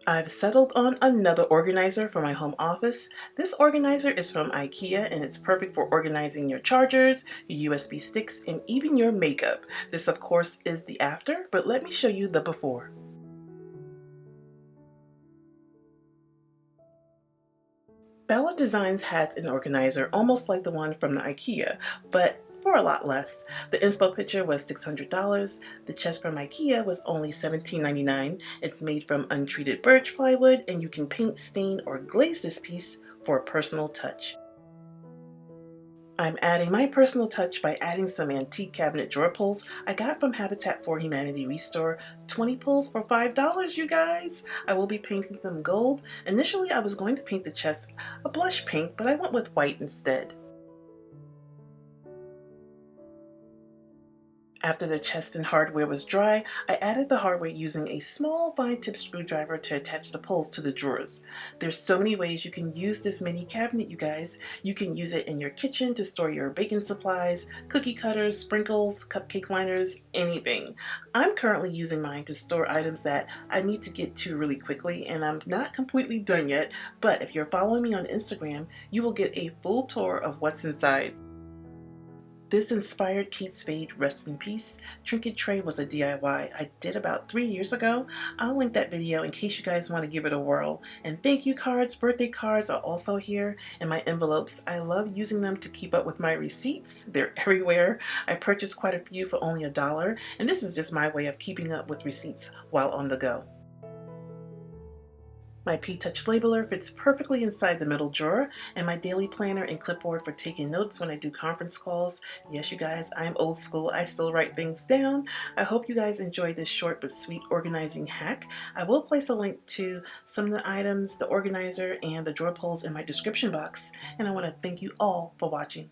I've settled on another organizer for my home office. This organizer is from IKEA and it's perfect for organizing your chargers, your USB sticks, and even your makeup. This of course is the after, but let me show you the before. Bella Designs has an organizer almost like the one from the IKEA, but for a lot less. The inspo picture was $600. The chest from IKEA was only $17.99. It's made from untreated birch plywood and you can paint, stain, or glaze this piece for a personal touch. I'm adding my personal touch by adding some antique cabinet drawer pulls I got from Habitat for Humanity Restore. 20 pulls for $5, you guys! I will be painting them gold. Initially, I was going to paint the chest a blush pink, but I went with white instead. After the chest and hardware was dry, I added the hardware using a small fine tip screwdriver to attach the pulls to the drawers. There's so many ways you can use this mini cabinet, you guys. You can use it in your kitchen to store your baking supplies, cookie cutters, sprinkles, cupcake liners, anything. I'm currently using mine to store items that I need to get to really quickly, and I'm not completely done yet, but if you're following me on Instagram, you will get a full tour of what's inside. This inspired Kate Spade Rest in Peace trinket tray was a DIY I did about 3 years ago. I'll link that video in case you guys want to give it a whirl. And thank you cards, birthday cards are also here in my envelopes. I love using them to keep up with my receipts. They're everywhere. I purchased quite a few for only $1, and this is just my way of keeping up with receipts while on the go. My P-Touch labeler fits perfectly inside the middle drawer, and my daily planner and clipboard for taking notes when I do conference calls. Yes, you guys, I'm old school. I still write things down. I hope you guys enjoyed this short but sweet organizing hack. I will place a link to some of the items, the organizer, and the drawer pulls in my description box, and I want to thank you all for watching.